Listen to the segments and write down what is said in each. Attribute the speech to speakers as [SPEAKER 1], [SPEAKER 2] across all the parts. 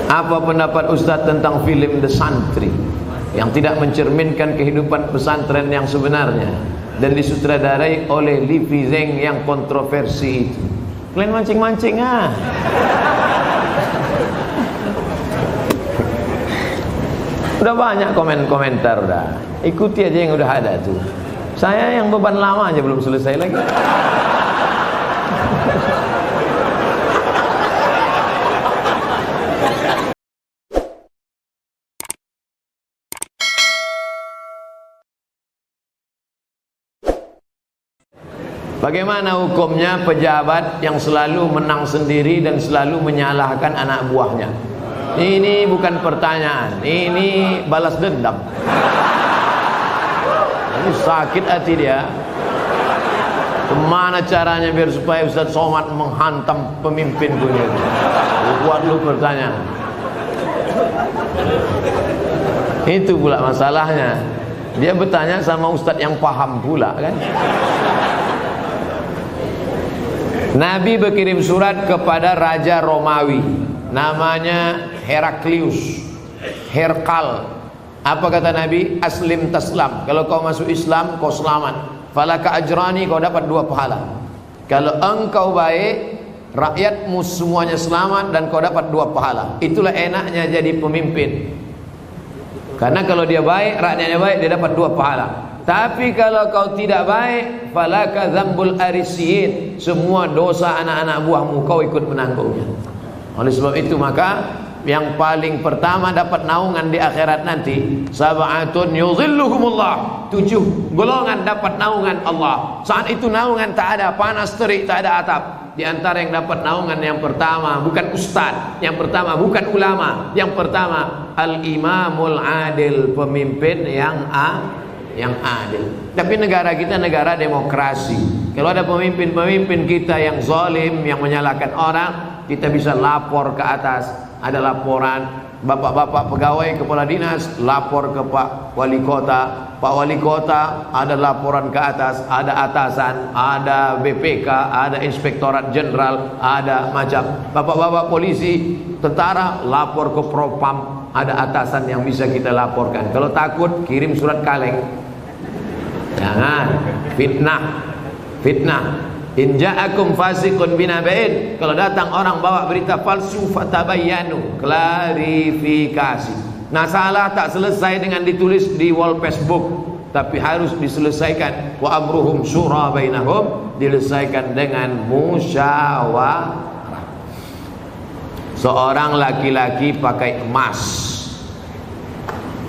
[SPEAKER 1] Apa pendapat Ustadz tentang film The Santri yang tidak mencerminkan kehidupan pesantren yang sebenarnya dan disutradarai oleh Livi Zeng yang kontroversi itu? Kalian mancing-mancing ah. Udah banyak komentar udah. Ikuti aja yang udah ada tuh. Saya yang beban lama aja belum selesai lagi. Bagaimana hukumnya pejabat yang selalu menang sendiri dan selalu menyalahkan anak buahnya? Ini bukan pertanyaan, ini balas dendam. Ini sakit hati dia. Kemana caranya biar supaya Ustaz Somad menghantam pemimpin dunia? Buat lu pertanyaan. Itu pula masalahnya. Dia bertanya sama Ustaz yang paham pula kan. Nabi berkirim surat kepada Raja Romawi, namanya Heraklius, Herkal. Apa kata Nabi? Aslim taslam. Kalau kau masuk Islam, kau selamat. Falaka ajrani, kau dapat 2 pahala. Kalau engkau baik, rakyatmu semuanya selamat dan kau dapat 2 pahala. Itulah enaknya jadi pemimpin. Karena kalau dia baik, rakyatnya baik, dia dapat 2 pahala. Tapi kalau kau tidak baik, falaka dzambul arisiyin, semua dosa anak-anak buahmu kau ikut menanggungnya. Oleh sebab itu maka yang paling pertama dapat naungan di akhirat nanti, sab'atun yuzilluhumullah, 7 golongan dapat naungan Allah. Saat itu naungan tak ada, panas terik, tak ada atap. Di antara yang dapat naungan yang pertama bukan ustaz, yang pertama bukan ulama, yang pertama al-imamul adil, pemimpin yang adil. Tapi negara kita negara demokrasi. Kalau ada pemimpin-pemimpin kita yang zalim, yang menyalahkan orang, kita bisa lapor ke atas. Ada laporan bapak-bapak pegawai kepala dinas, lapor ke Pak Wali Kota. Pak Wali Kota ada laporan ke atas, ada atasan, ada BPK, ada Inspektorat Jenderal, ada macam bapak-bapak polisi, tentara, lapor ke Propam, ada atasan yang bisa kita laporkan. Kalau takut kirim surat kaleng. Jangan fitnah. In ja'akum fasiqun binaba'in, kalau datang orang bawa berita palsu, fatabayyanu, klarifikasi. Nah, salah tak selesai dengan ditulis di wall Facebook, tapi harus diselesaikan. Wa amruhum syura bainahum, diselesaikan dengan musyawarah. Seorang laki-laki pakai emas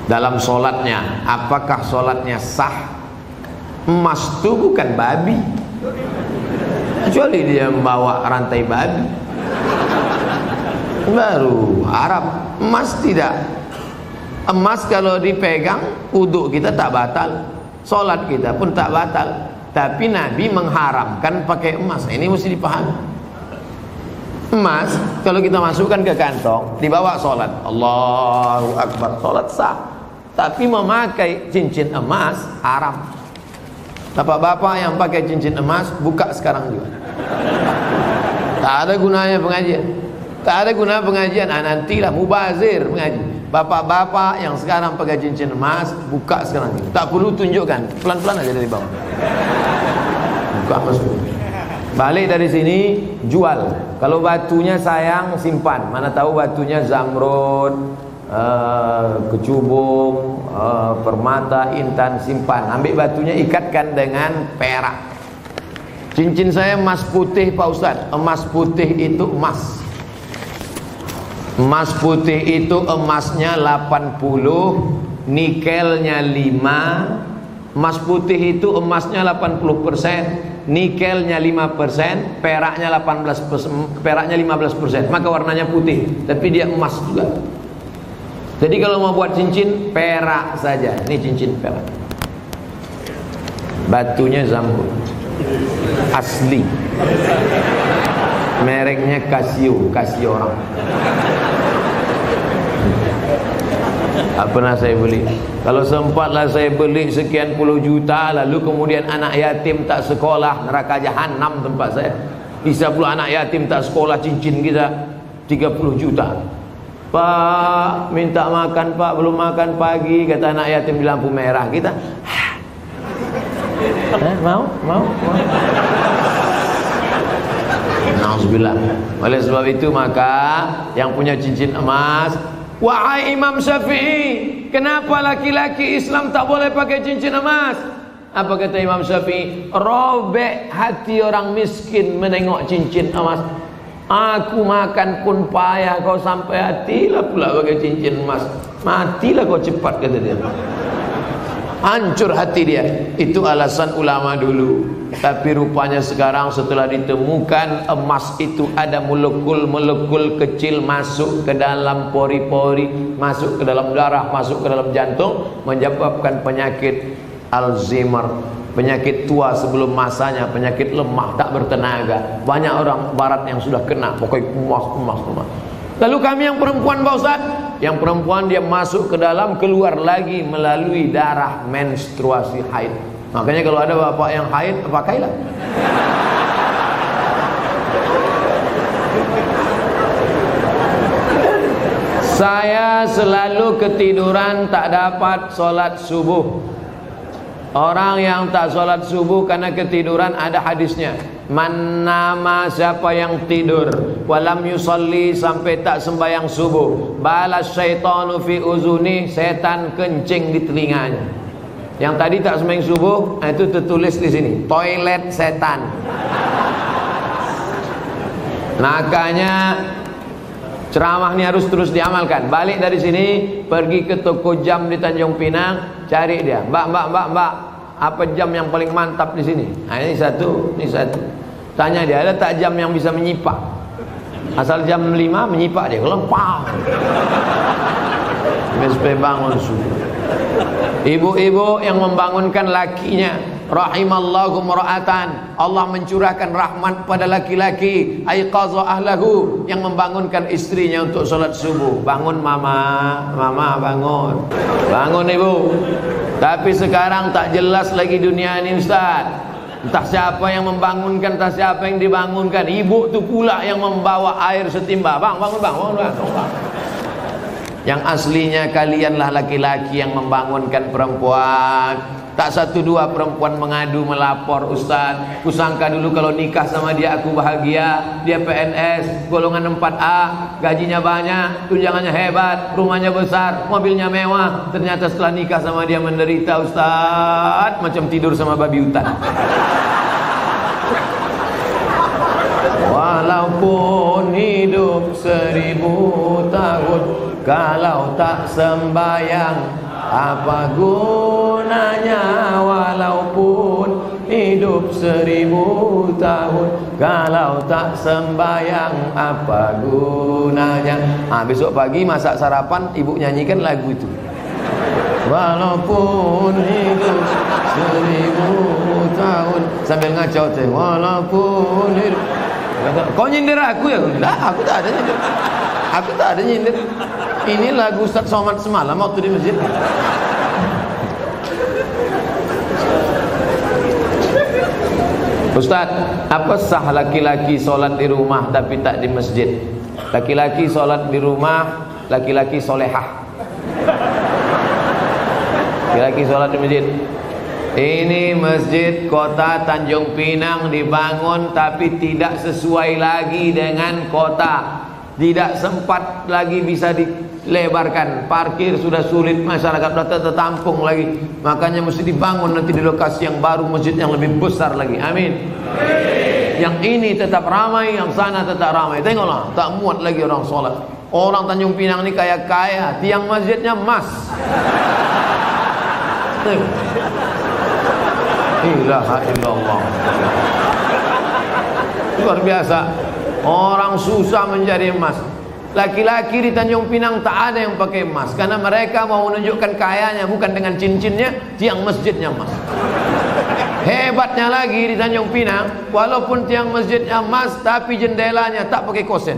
[SPEAKER 1] dalam solatnya, apakah solatnya sah? Emas itu bukan babi, kecuali dia membawa rantai babi, baru Arab. Emas tidak. Emas kalau dipegang, wudhu kita tak batal, solat kita pun tak batal. Tapi Nabi mengharamkan pakai emas. Ini mesti dipahami. Emas kalau kita masukkan ke kantong, dibawa solat, Allahu Akbar, solat sah. Tapi memakai cincin emas haram. Bapak-bapak yang pakai cincin emas, buka sekarang juga. Tak ada gunanya pengajian. Tak ada guna pengajian. Nantilah mubazir mengaji. Bapak-bapak yang sekarang pakai cincin emas, buka sekarang juga. Tak perlu tunjukkan, pelan-pelan aja dari bawah. Buka masuk. Balik dari sini, jual. Kalau batunya sayang, simpan. Mana tahu batunya zamrud, kecubung, permata, intan, simpan. Ambil batunya, ikatkan dengan perak. Cincin saya emas putih Pak Ustaz. Emas putih itu emas. Emas putih itu emasnya 80, nikelnya 5. Emas putih itu emasnya 80%, nikelnya 5%, peraknya 18%, peraknya 15%. Maka warnanya putih, tapi dia emas juga. Jadi kalau mau buat cincin, perak saja. Ini cincin perak. Batunya zamrud, asli. Mereknya Casio, Casio orang. Tak pernah saya beli. Kalau sempatlah saya beli sekian puluh juta, lalu kemudian anak yatim tak sekolah, neraka jahanam tempat saya. Bisa pula anak yatim tak sekolah, cincin kita 30 juta. Pak, minta makan Pak, belum makan pagi, kata anak yatim di lampu merah. Kita mau. Nauzubillah. Oleh sebab itu maka yang punya cincin emas, wahai Imam Syafi'i, kenapa laki-laki Islam tak boleh pakai cincin emas? Apa kata Imam Syafi'i? Robek hati orang miskin menengok cincin emas. Aku makan pun payah, kau sampai hatilah pula pakai cincin emas. Matilah kau cepat, kata dia. Hancur hati dia. Itu alasan ulama dulu. Tapi rupanya sekarang setelah ditemukan emas itu ada molekul-molekul kecil masuk ke dalam pori-pori, masuk ke dalam darah, masuk ke dalam jantung, menyebabkan penyakit Alzheimer, penyakit tua sebelum masanya, penyakit lemah, tak bertenaga. Banyak orang barat yang sudah kena, pokoknya emas. Lalu kami yang perempuan, Pak Ustaz, yang perempuan dia masuk ke dalam, keluar lagi melalui darah menstruasi haid. Makanya kalau ada bapak yang haid, pakailah. Saya selalu ketiduran, tak dapat sholat subuh. Orang yang tak sholat subuh karena ketiduran, ada hadisnya. Man nama, siapa yang tidur, walam yusalli, sampai tak sembahyang subuh, balas syaitanu fi uzuni, setan kencing di telinganya. Yang tadi tak sembahyang subuh, itu tertulis di sini, toilet setan. Makanya ceramah ini harus terus diamalkan. Balik dari sini, pergi ke toko jam di Tanjung Pinang, cari dia. Mbak, apa jam yang paling mantap di sini? Nah, ini satu. Tanya dia, ada tak jam yang bisa menyipak? Asal jam 5 menyipak dia, kalau pang. Sampai bangun subuh. Ibu-ibu yang membangunkan lakinya, rahimallahu mra'atan, Allah mencurahkan rahmat pada laki-laki, aiqadha ahlahu, yang membangunkan istrinya untuk sholat subuh. Bangun mama bangun. Bangun ibu. Tapi sekarang tak jelas lagi dunia ini, Ustaz. Entah siapa yang membangunkan, entah siapa yang dibangunkan. Ibu tu pula yang membawa air setimba. Bangun. Yang aslinya kalianlah laki-laki yang membangunkan perempuan. Tak satu dua perempuan mengadu melapor, Ustaz, kusangka dulu kalau nikah sama dia aku bahagia. Dia PNS golongan 4A, gajinya banyak, tunjangannya hebat, rumahnya besar, mobilnya mewah. Ternyata setelah nikah sama dia menderita, Ustaz, macam tidur sama babi hutan. Walaupun hidup 1000 tahun, kalau tak sembayang, apa gunanya? Walaupun hidup 1000 tahun, kalau tak sembayang, apa gunanya? Besok pagi masak sarapan, ibu nyanyikan lagu itu. Walaupun hidup 1000 tahun, sambil ngacau teh. Walaupun hidup. Kau nyindir aku ya? Enggak, aku tak ada nyindir. Ini lagu Ustaz Somad semalam waktu di masjid. Ustaz, apa sah laki-laki sholat di rumah tapi tak di masjid? Laki-laki sholat di rumah, laki-laki solehah. Laki-laki sholat di masjid. Ini masjid kota Tanjung Pinang dibangun tapi tidak sesuai lagi dengan kota. Tidak sempat lagi bisa dilebarkan. Parkir sudah sulit, masyarakat sudah tertampung lagi. Makanya mesti dibangun nanti di lokasi yang baru, masjid yang lebih besar lagi. Amin. Yang ini tetap ramai, yang sana tetap ramai. Tengoklah, tak muat lagi orang sholat. Orang Tanjung Pinang ini kaya-kaya, tiang masjidnya emas. Ilaha illallah. Luar biasa. Orang susah menjadi emas. Laki-laki di Tanjung Pinang tak ada yang pakai emas, karena mereka mau menunjukkan kayanya bukan dengan cincinnya, tiang masjidnya emas. Hebatnya lagi di Tanjung Pinang, walaupun tiang masjidnya emas, tapi jendelanya tak pakai kosen.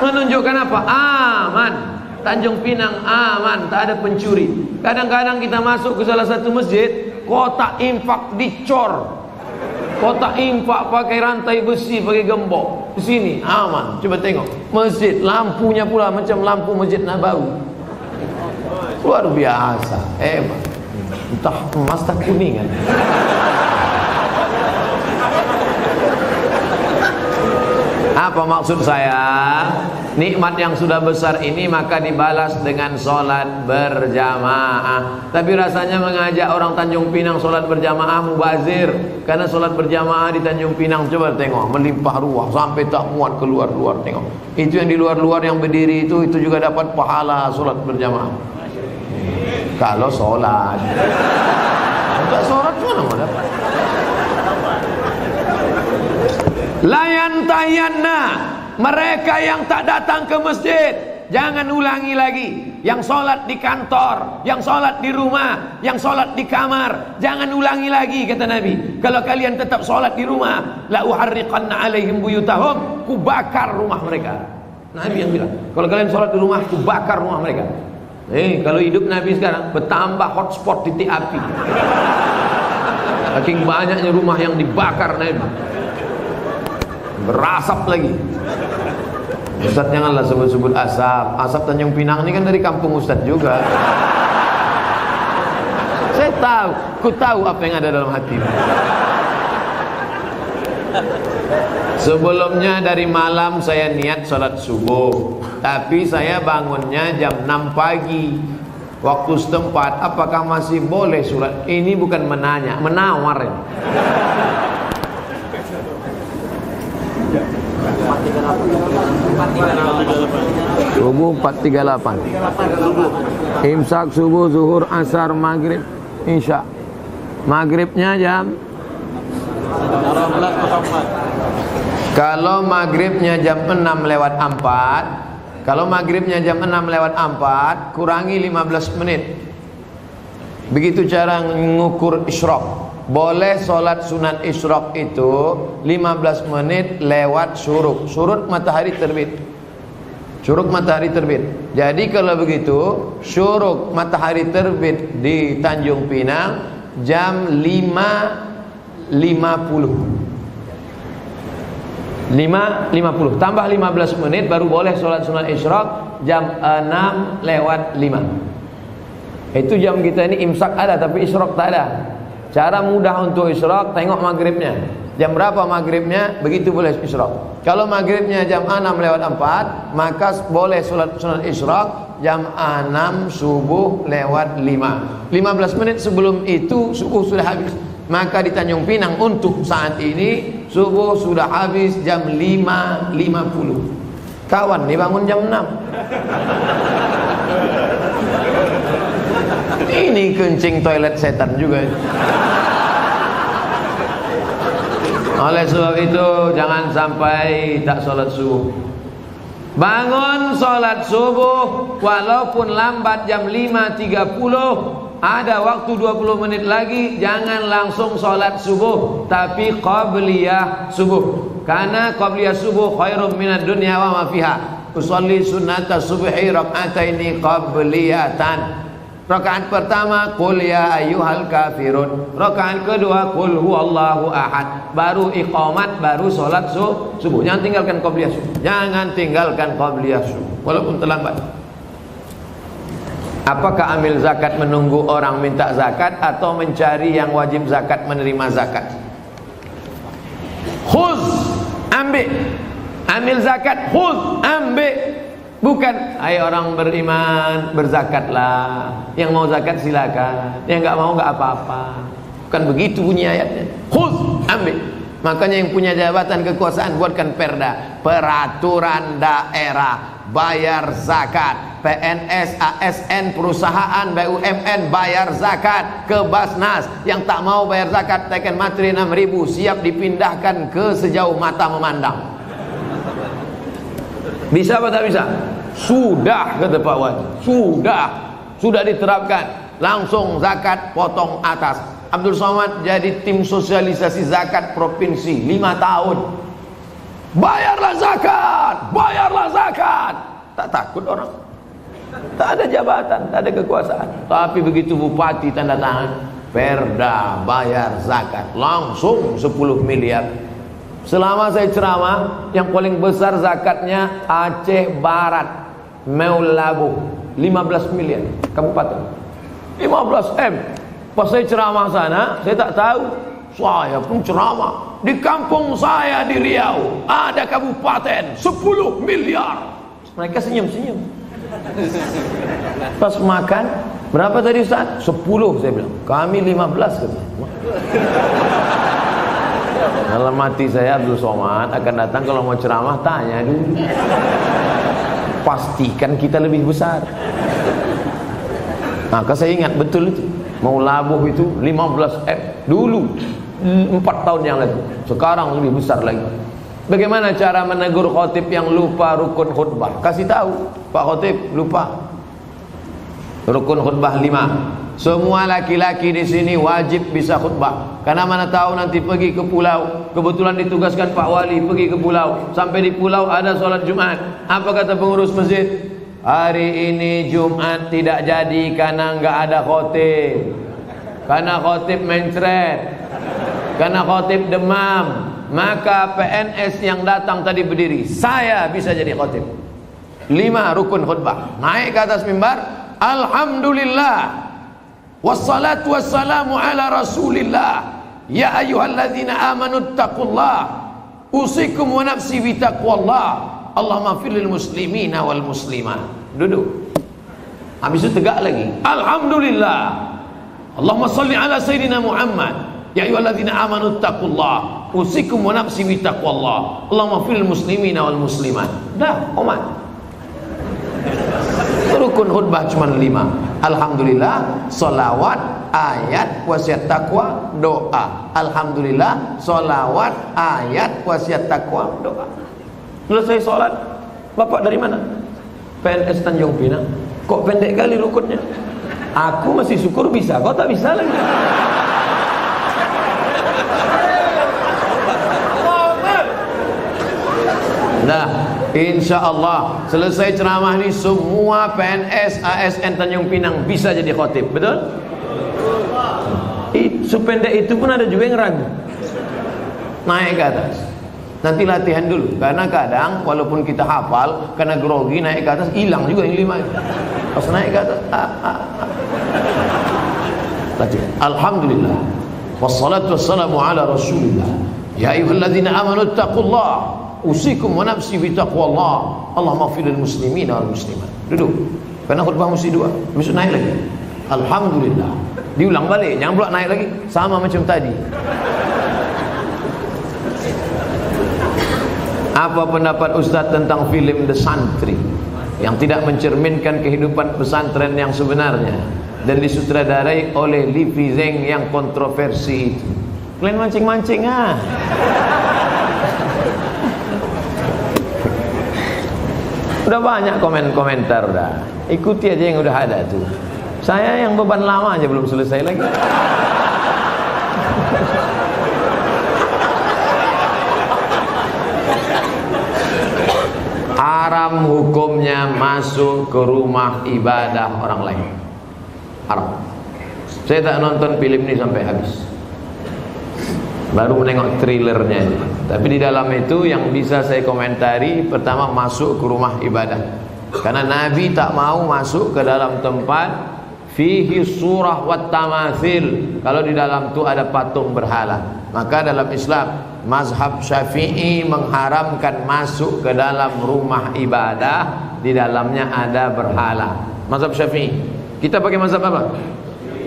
[SPEAKER 1] Menunjukkan apa? Aman. Tanjung Pinang aman, tak ada pencuri. Kadang-kadang kita masuk ke salah satu masjid, kotak infak dicor. Kotak infak pakai rantai besi, pakai gembok. di sini aman. Coba tengok masjid, lampunya pula macam lampu Masjid Nabawi. Luar biasa, hebat. Entah emas tak kuningan. Apa maksud saya? Nikmat yang sudah besar ini maka dibalas dengan sholat berjamaah. Tapi rasanya mengajak orang Tanjung Pinang sholat berjamaah mubazir. Karena sholat berjamaah di Tanjung Pinang, coba tengok, melimpah ruah sampai tak muat keluar-luar. Tengok, itu yang di luar-luar yang berdiri itu juga dapat pahala sholat berjamaah. Kalau sholat, tidak sholat mana mau dapat? Layan tayanna, mereka yang tak datang ke masjid, jangan ulangi lagi. Yang sholat di kantor, yang sholat di rumah, yang sholat di kamar, jangan ulangi lagi, kata Nabi. Kalau kalian tetap sholat di rumah, la uharriqanna alaihim buyutahum, ku bakar rumah mereka. Nabi yang bilang, kalau kalian sholat di rumah, ku bakar rumah mereka. Kalau hidup Nabi sekarang, bertambah hotspot titik api. Saking banyaknya rumah yang dibakar Nabi, berasap lagi. Ustaz janganlah sebut-sebut asap. Asap Tanjung Pinang ini kan dari kampung Ustaz juga. Saya tahu, ku tahu apa yang ada dalam hati. Sebelumnya dari malam saya niat sholat subuh, tapi saya bangunnya jam 6 pagi waktu setempat. Apakah masih boleh sholat? Ini bukan menanya, menawar ini. Subuh 4.38. Imsak subuh, zuhur, asar, maghrib, isya. Maghribnya jam, kalau maghribnya jam 6:04, kalau maghribnya jam 6:04, kurangi 15 menit. Begitu cara mengukur isyraq. Boleh sholat sunat isyraq itu 15 menit lewat syuruk. Syuruk matahari terbit. Syuruk matahari terbit. Jadi kalau begitu, syuruk matahari terbit di Tanjung Pinang jam 5.50 tambah 15 menit baru boleh sholat sunat isyraq jam 6:05. Itu jam kita ini imsak ada tapi isyraq tak ada. Cara mudah untuk isyraq, tengok maghribnya. Jam berapa maghribnya, begitu boleh isyraq. Kalau maghribnya jam 6:04, maka boleh sholat sunat isyraq jam 6 subuh lewat 5. 15 menit sebelum itu subuh sudah habis. Maka di Tanjung Pinang untuk saat ini subuh sudah habis jam 5.50. Kawan nih bangun jam 6. Ini kencing toilet setan juga. Oleh sebab itu jangan sampai tak sholat subuh. Bangun sholat subuh walaupun lambat jam 5.30, ada waktu 20 menit lagi, jangan langsung sholat subuh, tapi qabliyah subuh. Karena qabliyah subuh khairum minad dunya wa ma fiha. Usolli sunnata subhi rak'ataini qabliyatan. Rakaat pertama qul ya ayyuhal kafirun. Rakaat kedua qul huwallahu ahad. Baru iqamat, baru sholat subuh. Jangan tinggalkan qabliyah subuh. Jangan tinggalkan qabliyah subuh walaupun terlambat. Apakah ambil zakat menunggu orang minta zakat atau mencari yang wajib zakat menerima zakat? Khuz, ambil. Ambil zakat, khuz, ambil. Bukan, hai orang beriman, berzakatlah. Yang mau zakat silakan, yang enggak mau enggak apa-apa. Bukan begitu bunyi ayatnya. Khuz, ambil. Makanya yang punya jabatan kekuasaan buatkan perda, peraturan daerah, bayar zakat. PNS, ASN, perusahaan, BUMN bayar zakat ke Basnas. Yang tak mau bayar zakat tekan materi 6.000, siap dipindahkan ke sejauh mata memandang. Bisa apa tak bisa? Sudah, kata Pak Wan. Sudah diterapkan. Langsung zakat potong atas. Abdul Somad jadi tim sosialisasi zakat provinsi 5 tahun. Bayarlah zakat. Tak takut orang. Tak ada jabatan, tak ada kekuasaan. Tapi begitu bupati tanda tangan perda bayar zakat, langsung 10 miliar Selama saya ceramah, yang paling besar zakatnya Aceh Barat, Meulabu, 15 miliar kabupaten. 15 M. Pas saya ceramah sana, saya tak tahu. Saya pun ceramah. Di kampung saya di Riau ada kabupaten 10 miliar. Mereka senyum-senyum. Pas makan, berapa tadi Ustaz? 10 saya bilang. Kami 15 kata. Dalam hati saya, Abdul Somad akan datang kalau mau ceramah, tanya dulu. Pastikan kita lebih besar. Maka saya ingat betul itu. Mau labuh itu 15 M dulu, 4 tahun yang lalu. Sekarang lebih besar lagi. Bagaimana cara menegur khotib yang lupa rukun khutbah? Kasih tahu, Pak Khotib lupa rukun khutbah 5. Semua laki-laki di sini wajib bisa khutbah. Karena mana tahu nanti pergi ke pulau, kebetulan ditugaskan Pak Wali pergi ke pulau. Sampai di pulau ada sholat Jumat. Apa kata pengurus masjid? Hari ini Jumat tidak jadi karena nggak ada khotib. Karena khotib mencret. Karena khotib demam. Maka PNS yang datang tadi berdiri, saya bisa jadi khotib. 5 rukun khutbah. Naik ke atas mimbar, alhamdulillah wassalatu wassalamu ala rasulillah ya ayyuhalladzina amanu taqullah usikum wa nafsi bitaqwallah Allahumma fir lil muslimina wal muslimat. Duduk. Habis itu tegak lagi, alhamdulillah Allahumma salli ala sayyidina Muhammad ya ayyuhalladzina amanu taqullah usikum wa nafsi bitaqwallah Allahumma fir lil muslimina wal muslimat. Dah, umat. Rukun khutbah cuma 5. Alhamdulillah, salawat, ayat, wasiat takwa, doa. Alhamdulillah, salawat, ayat, wasiat takwa, doa. Selesai sholat, Bapak dari mana? PNS Tanjung Pinang. Kok pendek kali rukunnya? Aku masih syukur bisa, kau tak bisa lagi. Nah, insya Allah selesai ceramah ini semua PNS ASN Tanjung Pinang bisa jadi khotib, betul? Sependek itu pun ada juga yang ragu. Naik ke atas. Nanti latihan dulu, karena kadang walaupun kita hafal, karena grogi naik ke atas hilang juga yang 5 itu. Pas naik ke atas, latihan. Alhamdulillah. Wassalatu wassalamu ala rasulillah. Ya ayyuhalladzina amanu taqullah usikum wa nafsi bitaqwallah Allahumma fir lil muslimina wal muslimat. Duduk. Karena khutbah mesti 2. Besok naik lagi. Alhamdulillah. Diulang balik, jangan pula naik lagi sama macam tadi. Apa pendapat Ustaz tentang film The Santri yang tidak mencerminkan kehidupan pesantren yang sebenarnya dan disutradarai oleh Livi Zeng yang kontroversi itu? Kalian mancing-mancing ah. Udah banyak komentar dah. Ikuti aja yang udah ada tuh. Saya yang beban lama aja belum selesai lagi. Haram hukumnya masuk ke rumah ibadah orang lain. Haram. Saya tak nonton film ini sampai habis. Baru menengok trailernya. Tapi di dalam itu yang bisa saya komentari, pertama masuk ke rumah ibadah. Karena Nabi tak mau masuk ke dalam tempat fihi surah wat tamathil, kalau di dalam itu ada patung berhala. Maka dalam Islam mazhab Syafi'i mengharamkan masuk ke dalam rumah ibadah di dalamnya ada berhala. Mazhab Syafi'i. Kita pakai mazhab apa?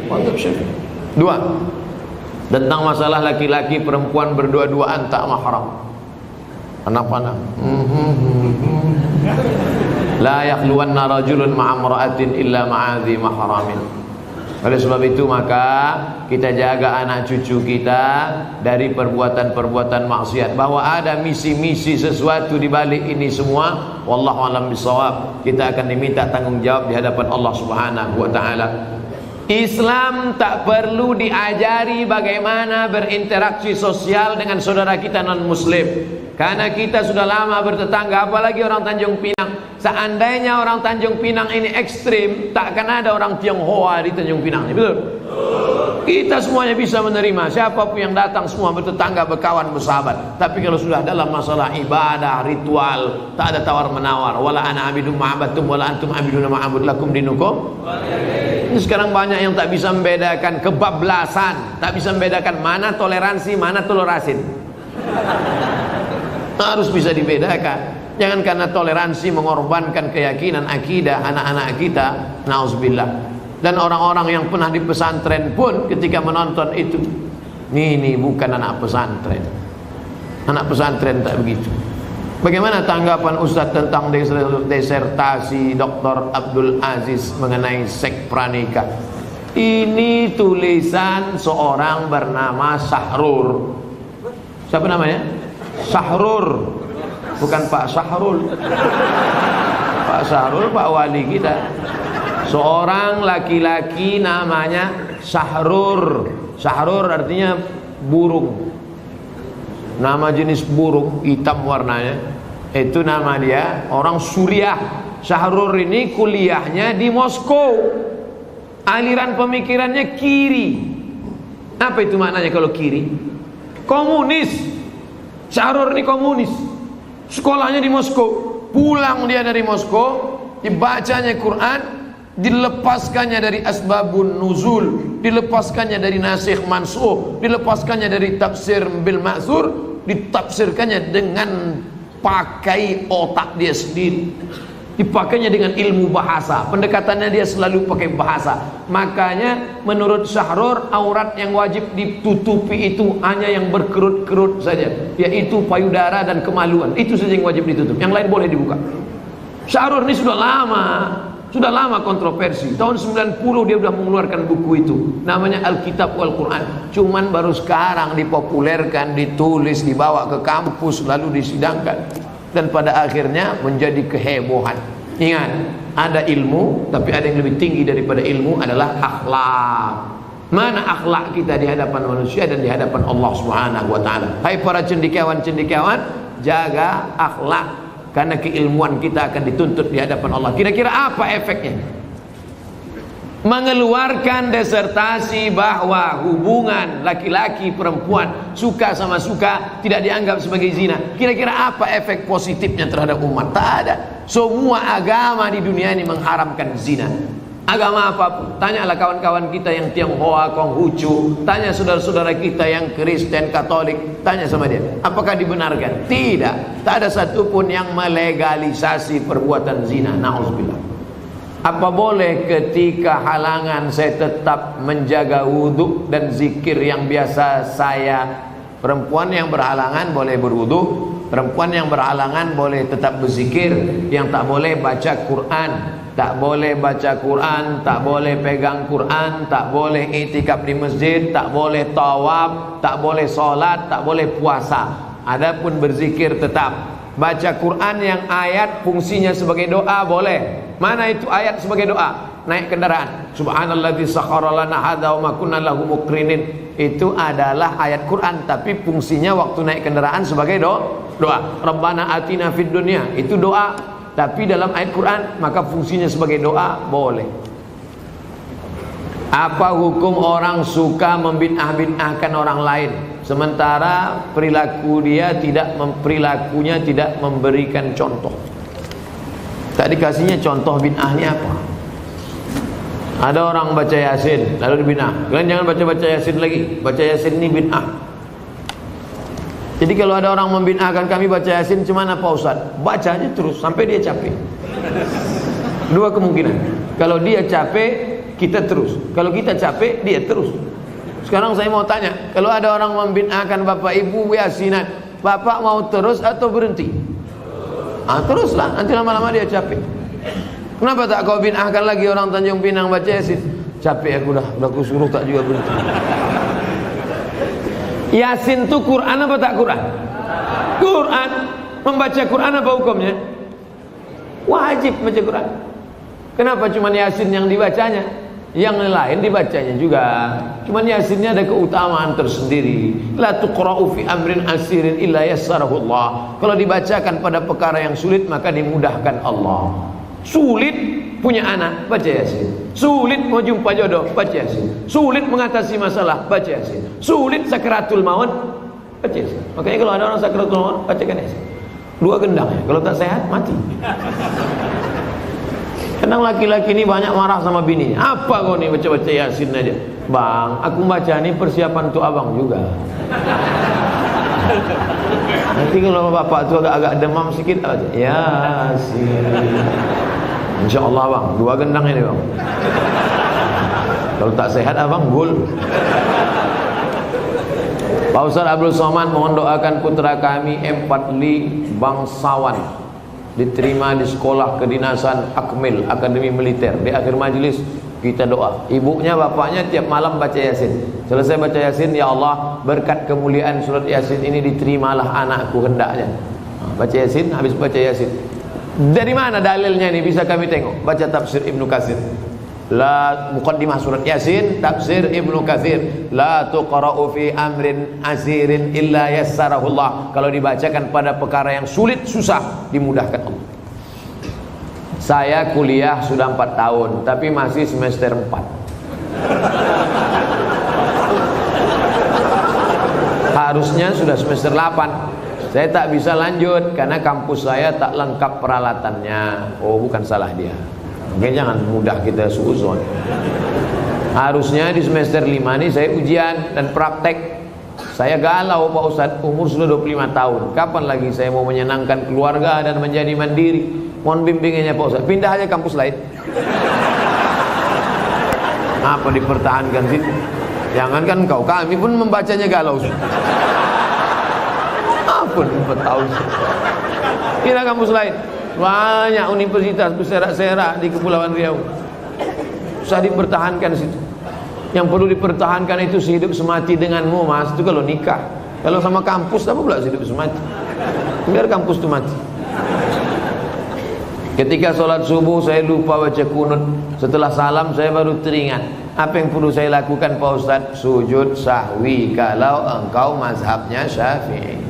[SPEAKER 1] Mazhab Syafi'i. 2. Tentang masalah laki-laki perempuan berdua-duaan tak mahram. Anak-anak. La yakhluwanna rajulun ma'amra'atin illa ma'adhi mahramin. Oleh sebab itu maka kita jaga anak cucu kita dari perbuatan-perbuatan maksiat. Bahwa ada misi-misi sesuatu di balik ini semua, wallahu a'lam bishawab. Kita akan diminta tanggung jawab di hadapan Allah Subhanahu wa taala. Islam tak perlu diajari bagaimana berinteraksi sosial dengan saudara kita non muslim. Karena kita sudah lama bertetangga, apalagi orang Tanjung Pinang. Seandainya orang Tanjung Pinang ini ekstrim, tak akan ada orang Tionghoa di Tanjung Pinang, betul? Kita semuanya bisa menerima, siapapun yang datang semua bertetangga, berkawan, bersahabat. Tapi kalau sudah dalam masalah ibadah, ritual, tak ada tawar menawar. Wala ana abidum ma'abatum wala antum abiduna ma'abud lakum dinukum. Ini sekarang banyak yang tak bisa membedakan kebablasan, tak bisa membedakan mana toleransi, mana tolerasin. Harus bisa dibedakan. Jangan karena toleransi mengorbankan keyakinan akidah anak-anak kita. Nauzubillah. Dan orang-orang yang pernah di pesantren pun ketika menonton itu, ini bukan anak pesantren. Anak pesantren tak begitu. Bagaimana tanggapan Ustadz tentang disertasi Dr. Abdul Aziz mengenai seks pranikah? Ini tulisan seorang bernama Sahrur. Siapa namanya? Sahrur. Bukan Pak Sahrul. Pak Sahrul Pak wali kita. Seorang laki-laki namanya Sahrur. Sahrur artinya burung. Nama jenis burung, hitam warnanya. Itu nama dia, orang Suriah. Sahrur ini kuliahnya di Moskow. Aliran pemikirannya kiri. Apa itu maknanya kalau kiri? Komunis. Sahrur ini komunis. Sekolahnya di Moskow. Pulang dia dari Moskow, dibacanya Quran, dilepaskannya dari asbabun nuzul, dilepaskannya dari nasikh mansukh, dilepaskannya dari tafsir bil ma'zur, ditafsirkannya dengan pakai otak dia sendiri, dipakainya dengan ilmu bahasa, pendekatannya dia selalu pakai bahasa. Makanya menurut Sahrur, aurat yang wajib ditutupi itu hanya yang berkerut-kerut saja, yaitu payudara dan kemaluan. Itu saja yang wajib ditutup, yang lain boleh dibuka. Sahrur ini sudah lama kontroversi. Tahun 90 dia sudah mengeluarkan buku itu, namanya Alkitab wal Quran. Cuman baru sekarang dipopulerkan, ditulis, dibawa ke kampus, lalu disidangkan, dan pada akhirnya menjadi kehebohan. Ingat, ada ilmu, tapi ada yang lebih tinggi daripada ilmu, adalah akhlak. Mana akhlak kita di hadapan manusia dan di hadapan Allah Subhanahu wa taala. Hai para cendekiawan-cendekiawan, jaga akhlak, karena keilmuan kita akan dituntut di hadapan Allah. Kira-kira apa efeknya? Mengeluarkan disertasi bahwa hubungan laki-laki perempuan, suka sama suka, tidak dianggap sebagai zina. Kira-kira apa efek positifnya terhadap umat? Tak ada. Semua agama di dunia ini mengharamkan zina. Agama apapun. Tanyalah kawan-kawan kita yang Tionghoa, Konghucu, tanya saudara-saudara kita yang Kristen, Katolik, tanya sama dia, apakah dibenarkan? Tidak. Tak ada satupun yang melegalisasi perbuatan zina. Na'udzubillah. Apa boleh ketika halangan saya tetap menjaga wudhu dan zikir yang biasa saya? Perempuan yang berhalangan boleh berwudhu, perempuan yang berhalangan boleh tetap berzikir. Yang tak boleh baca Quran, tak boleh baca Quran, tak boleh pegang Quran, tak boleh i'tikaf di masjid, tak boleh tawaf, tak boleh sholat, tak boleh puasa. Adapun berzikir tetap. Baca Quran yang ayat fungsinya sebagai doa boleh. Mana itu ayat sebagai doa? Naik kendaraan, subhanalladzi sakhkhara lana hadza wa ma kunna lahu muqrinin. Itu adalah ayat Quran, tapi fungsinya waktu naik kendaraan sebagai doa. Rabbana atina fid dunya, itu doa. Tapi dalam ayat Quran, maka fungsinya sebagai doa boleh. Apa hukum orang suka membid'ah-bid'ahkan orang lain, sementara perilakunya tidak memberikan contoh? Tak dikasihnya contoh bid'ahnya apa? Ada orang baca Yasin lalu dibid'ah. Kalian jangan baca Yasin lagi. Baca Yasin ini bid'ah. Jadi kalau ada orang membid'ahkan kami baca Yasin, cuman apa Ustaz? Baca aja terus sampai dia capek. Dua kemungkinan. Kalau dia capek, kita terus. Kalau kita capek, dia terus. Sekarang saya mau tanya, kalau ada orang membid'ahkan Bapak Ibu Yasinan, Bapak mau terus atau berhenti? Teruslah, nanti lama-lama dia capek. Kenapa tak kau bid'ahkan lagi orang Tanjung Pinang baca Yasin? Capek aku udah kusuruh tak juga berhenti. Yasin itu Quran apa tak Quran? Quran. Membaca Quran apa hukumnya? Wajib baca Quran. Kenapa cuma Yasin yang dibacanya? Yang lain dibacanya juga. Cuman Yasinnya ada keutamaan tersendiri. La tuqra'u fi amrin asirin illa yassarahu Allah. Kalau dibacakan pada perkara yang sulit, maka dimudahkan Allah. Sulit punya anak, baca Yasin. Sulit mau jumpa jodoh, baca Yasin. Sulit mengatasi masalah, baca Yasin. Sulit sakaratul maut, baca Yasin. Makanya kalau ada orang sakaratul maut, bacakan Yasin. 2 gendang ya. Kalau tak sehat, mati. Kadang laki-laki ini banyak marah sama bininya. Apa kau nih baca-baca Yasin aja? Bang, aku baca ini persiapan untuk abang juga. Nanti kalau bapak tu agak-agak demam sikit aja. Yasin. Insya Allah bang, 2 gendang ini bang. Kalau tak sehat abang gul. Pak Ustaz Abdul Somad mohon doakan putra kami Fatli bangsawan diterima di sekolah kedinasan Akmil Akademi Militer. Di akhir majlis kita doa. Ibunya bapaknya tiap malam baca Yasin. Selesai baca Yasin, ya Allah berkat kemuliaan surat Yasin ini diterimalah anakku hendaknya. Baca Yasin, habis baca Yasin. Dari mana dalilnya ini bisa kami tengok? Baca tafsir Ibnu Katsir. La muqaddimah surat Yasin, tafsir Ibnu Katsir. La tuqra'u fi amrin asirin illa yassarahu Allah. Kalau dibacakan pada perkara yang sulit, susah, dimudahkan Allah. Saya kuliah sudah 4 tahun, tapi masih semester 4. Harusnya sudah semester 8. Saya tak bisa lanjut karena kampus saya tak lengkap peralatannya. Oh, bukan salah dia. Oke, jangan mudah kita suuzon. Harusnya di semester 5 ini saya ujian dan praktek. Saya galau Pak Ustadz, umur sudah 25 tahun. Kapan lagi saya mau menyenangkan keluarga dan menjadi mandiri? Mohon bimbingannya Pak Ustadz. Pindah aja kampus lain. Apa dipertahankan sih? Jangankan kau, kami pun membacanya galau. Apa 4 tahun? Pindah kampus lain. Banyak universitas berserak-serak di Kepulauan Riau. Susah dipertahankan situ. Yang perlu dipertahankan itu sehidup semati denganmu, Mas. Itu kalau nikah. Kalau sama kampus apa pula sehidup semati? Biar kampus itu mati. Ketika sholat subuh saya lupa baca kunut. Setelah salam saya baru teringat. Apa yang perlu saya lakukan Pak Ustadz? Sujud sahwi kalau engkau mazhabnya Syafi'i.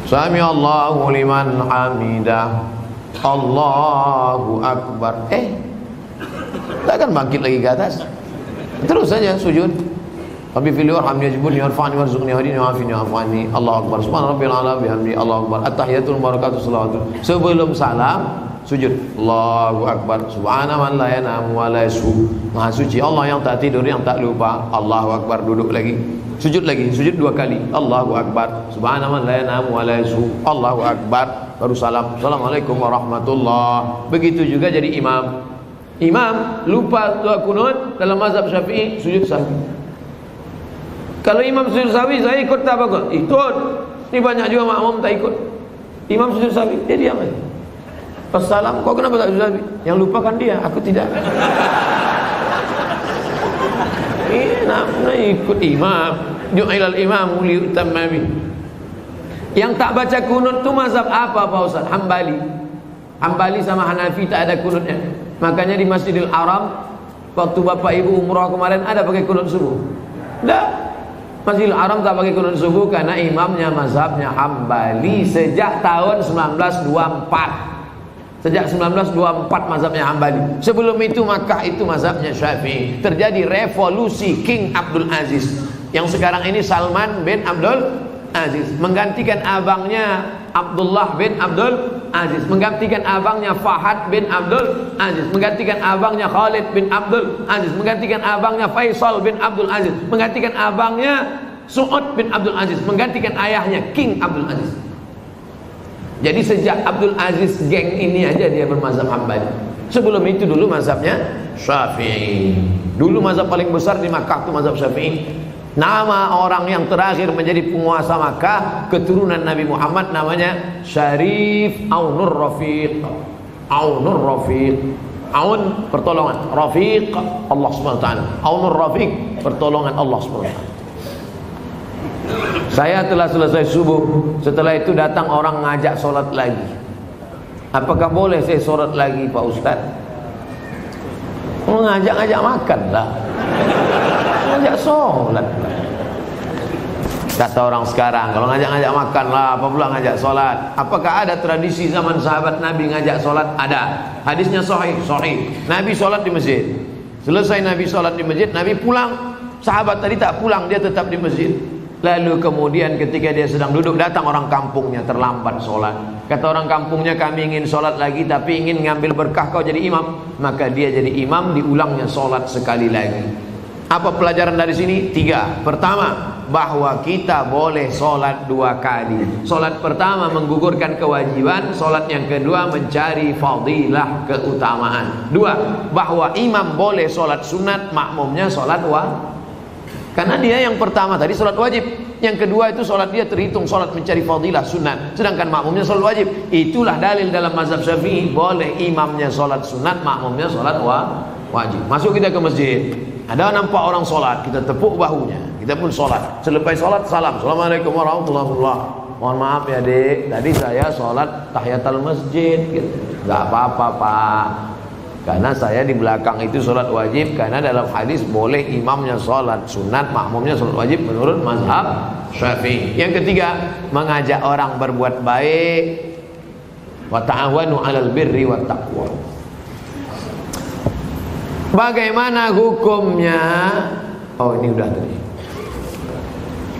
[SPEAKER 1] Sami Allahu liman hamidah. Allahu Akbar. Takkan bangkit lagi ke atas. Terus saja sujud. Rabbi fili warhamni wajburni warfa'ni warzuqni wahdini wa'afini wa'afani. Allahu Akbar. Subhana rabbil a'la bihamdi. Allahu Akbar. At-tahiyatul barakatuh salawatu. Sebelum salam sujud. Allahu Akbar. Subhana man la yanamu wa la yashu. Maha suci Allah yang tak tidur, yang tak lupa. Allahu Akbar. Duduk lagi. Sujud lagi. Sujud 2 kali. Allahu Akbar. Subhana man la yanamu wa la yashu. Allahu Akbar. Baru salam. Assalamualaikum warahmatullah. Begitu juga jadi imam. Imam lupa doa kunut dalam mazhab Syafi'i, sujud sahwi. Kalau imam sujud sahwi, saya ikut tak apa? Ikut. Ini banyak juga makmum tak ikut. Imam sujud sahwi, dia diam aja. Pas salam, kau kenapa tak sujud sahwi? Yang lupa kan dia, aku tidak. Ini nak ikut imam. Ju'ilal imam liutamma bih. Yang tak baca kunut tu mazhab apa Pak Ustaz? Hambali. Hambali sama Hanafi tak ada kunutnya. Makanya di Masjidil Haram waktu Bapak Ibu umrah kemarin ada pakai kunut subuh. Tidak. Masjidil Haram tak pakai kunut subuh karena imamnya mazhabnya Hambali sejak tahun 1924. Sejak 1924 mazhabnya Hambali. Sebelum itu Makkah itu mazhabnya Syafi'i. Terjadi revolusi King Abdul Aziz. Yang sekarang ini Salman bin Abdul Aziz menggantikan abangnya Abdullah bin Abdul Aziz, menggantikan abangnya Fahad bin Abdul Aziz, menggantikan abangnya Khalid bin Abdul Aziz, menggantikan abangnya Faisal bin Abdul Aziz, menggantikan abangnya Su'ud bin Abdul Aziz, menggantikan ayahnya King Abdul Aziz. Jadi sejak Abdul Aziz geng ini aja dia bermazhab Hambali. Sebelum itu dulu mazhabnya Syafi'i. Dulu mazhab paling besar di Makkah itu mazhab Syafi'i. Nama orang yang terakhir menjadi penguasa Makkah keturunan Nabi Muhammad namanya Syarif Aunur Rafiq. Aunur Rafiq. Aun pertolongan, Rafiq Allah SWT. Aunur Rafiq pertolongan Allah SWT. Saya telah selesai subuh. Setelah itu datang orang ngajak sholat lagi. Apakah boleh saya sholat lagi Pak Ustaz? Ngajak-ngajak makan lah. Ngajak sholat. Kata orang sekarang, kalau ngajak-ngajak makan lah, apa pula ngajak sholat. Apakah ada tradisi zaman sahabat Nabi ngajak sholat? Ada. Hadisnya sahih, sahih. Nabi sholat di masjid. Selesai Nabi sholat di masjid, Nabi pulang. Sahabat tadi tak pulang, dia tetap di masjid. Lalu kemudian ketika dia sedang duduk, datang orang kampungnya terlambat sholat. Kata orang kampungnya, kami ingin sholat lagi, tapi ingin ngambil berkah kau jadi imam. Maka dia jadi imam, diulangnya sholat sekali lagi. Apa pelajaran dari sini? 3. Pertama, bahwa kita boleh sholat 2 kali. Sholat pertama menggugurkan kewajiban, sholat yang kedua mencari fadilah, keutamaan. 2, bahwa imam boleh sholat sunat, makmumnya sholat karena dia yang pertama tadi sholat wajib, yang kedua itu sholat dia terhitung sholat mencari fadilah sunat, sedangkan makmumnya sholat wajib. Itulah dalil dalam mazhab Syafi'i, boleh imamnya sholat sunat, makmumnya sholat wajib. Masuk kita ke masjid, ada nampak orang sholat, kita tepuk bahunya, kita pun sholat. Selepas sholat, salam, assalamualaikum warahmatullahi wabarakatuh. Mohon maaf ya dek, tadi saya sholat tahiyatul masjid gitu. Gak apa-apa pak, karena saya di belakang itu sholat wajib. Karena dalam hadis boleh imamnya sholat sunat, makmumnya sholat wajib menurut mazhab Syafi'i. Yang ketiga, mengajak orang berbuat baik. Wa ta'awanu 'alal birri wat taqwa. Bagaimana hukumnya? Oh, ini udah tadi.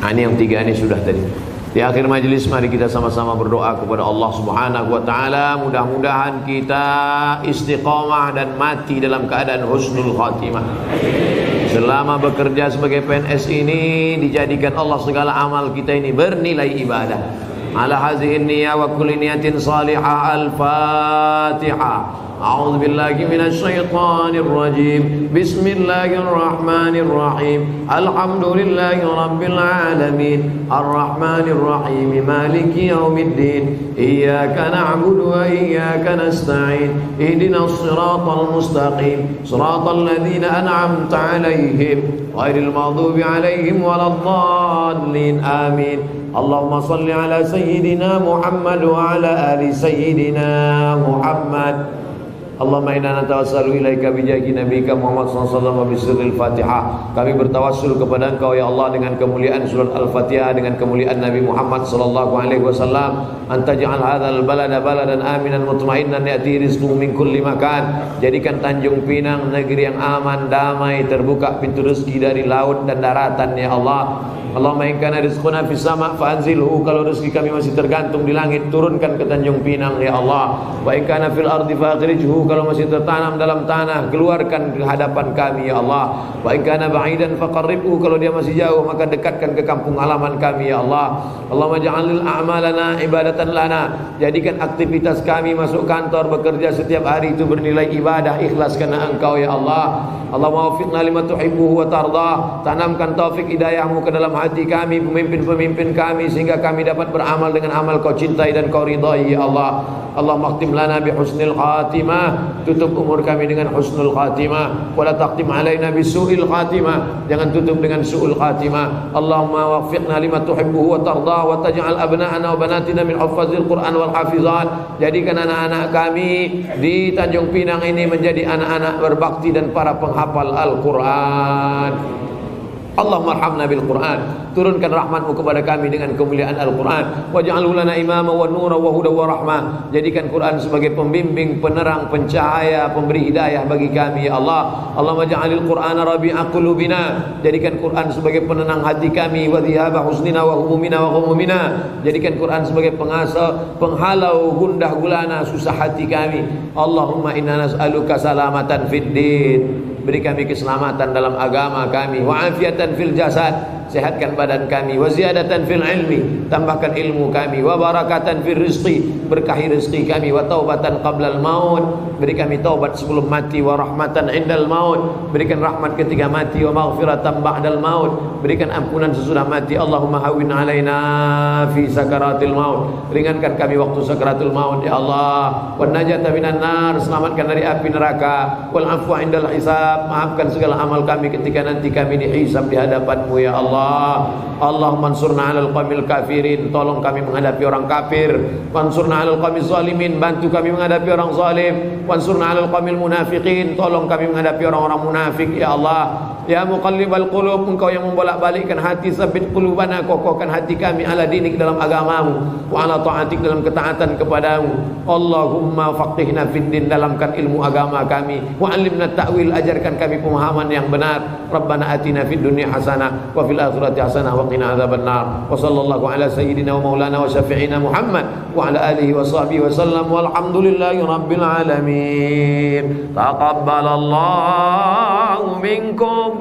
[SPEAKER 1] Ini yang 3 ini sudah tadi. Di akhir majelis mari kita sama-sama berdoa kepada Allah Subhanahu wa taala, mudah-mudahan kita istiqamah dan mati dalam keadaan husnul khatimah. Selama bekerja sebagai PNS ini dijadikan Allah segala amal kita ini bernilai ibadah. Ala hazihi niyyah wa kulli niyatin salihah. Al-Fatihah. أعوذ بالله من الشيطان الرجيم بسم الله الرحمن الرحيم الحمد لله رب العالمين الرحمن الرحيم مالك يوم الدين إياك نعبد وإياك نستعين اهدنا الصراط المستقيم صراط الذين أنعمت عليهم غير المغضوب عليهم ولا الضالين آمين اللهم صل على سيدنا محمد وعلى آل سيدنا محمد Allahumma inna natawassalu ilaika bijahi nabiyika Muhammad sallallahu alaihi wasallam bi Fatihah. Kami bertawassul kepada Engkau ya Allah dengan kemuliaan surat Al-Fatihah, dengan kemuliaan Nabi Muhammad sallallahu alaihi wasallam. Antaj'al hadzal balada baladan aminan mutmainnan ya'ti rizquhu min kulli makan. Jadikan Tanjung Pinang negeri yang aman, damai, terbuka pintu rezeki dari laut dan daratan ya Allah. Allahumma in kana rizquna fis sama' fa'anzilhu. Kalau rezeki kami masih tergantung di langit, turunkan ke Tanjung Pinang ya Allah. Wa in kana fil ardi fakhrijhu. Kalau masih tertanam dalam tanah, keluarkan ke hadapan kami ya Allah. Wa in kana ba'idan faqarribhu. Kalau dia masih jauh, maka dekatkan ke kampung halaman kami ya Allah. Allahumma ja'alil a'malana ibadatan lana. Jadikan aktivitas kami masuk kantor, bekerja setiap hari itu bernilai ibadah, ikhlas karena Engkau ya Allah. Allahumma waffiqna lima tuhibbuhu wa tardah. Tanamkan taufik hidayahmu ke dalam hati kami, pemimpin-pemimpin kami, sehingga kami dapat beramal dengan amal Kau cintai dan Kau ridhai ya Allah. Allahumma khtim lana bi husnil khatimah. Tutup umur kami dengan husnul khatimah. Wala taqtim alaina bi su'il khatimah. Jangan tutup dengan su'ul khatimah. Allahumma waffiqna lima tuhibbuhu wa tardah wa taj'al abna'ana wa banatina min huffazil Qur'an wal hafizat. Jadikan anak-anak kami di Tanjung Pinang ini menjadi anak-anak berbakti dan para penghafal Al-Qur'an. Allahumma arhamna bil Qur'an. Turunkan rahmatmu kepada kami dengan kemuliaan Al-Qur'an. Waj'alhu lana imama wa nura wa huda wa rahmah. Jadikan Qur'an sebagai pembimbing, penerang, pencahaya, pemberi hidayah bagi kami ya Allah. Allahumma ja'alil Qur'ana rabi'a qulubina. Jadikan Qur'an sebagai penenang hati kami, wa dhihaba husnina wa humumina wa humumina. Jadikan Qur'an sebagai penghalau gundah gulana susah hati kami. Allahumma inna nas'aluka salamatan fid din. Beri kami keselamatan dalam agama kami, wa afiatan fil jasad, sehatkan badan kami, wa ziyadatan fil ilmi, tambahkan ilmu kami, wa barakatan fil rizqi, berkahi rezeki kami, wa taubatan qablal maut, beri kami taubat sebelum mati, wa rahmatan indal maut, berikan rahmat ketika mati, wa maghfiratan ba'dal maut, berikan ampunan sesudah mati. Allahumma hawwin alaina fi sakaratil maut, ringankan kami waktu sakaratul maut ya Allah. Wan najata minan nar, selamatkan dari api neraka, wal afwa indal hisab, hisab. Maafkan segala amal kami ketika nanti kami dihisab di hadapan-Mu ya Allah. Allahumma ansurna 'alal qaumil kafirin, tolong kami menghadapi orang kafir. Wansurna 'alal qaumil zalimin, bantu kami menghadapi orang zalim. Wansurna 'alal qaumil munafiqin, tolong kami menghadapi orang-orang munafik ya Allah. Ya muqallibal qulub, Engkau yang membolak-balikkan hati, sabit qulubana, kokohkan hati kami ala dinik dalam agamamu, wa ala ta'atik dalam ketaatan kepadamu. Allahumma faqihna fid din, dalamkan ilmu agama kami, wa alimna ta'wil, ajarkan kami pemahaman yang benar. Rabbana atina fid dunya hasanah wa fil akhirati hasanah wa qina adzabannar. Wa sallallahu ala sayyidina wa maulana wa syafi'ina Muhammad wa ala alihi wa sahbihi wa sallam, walhamdulillahi rabbil alamin. Taqabbalallahu minkum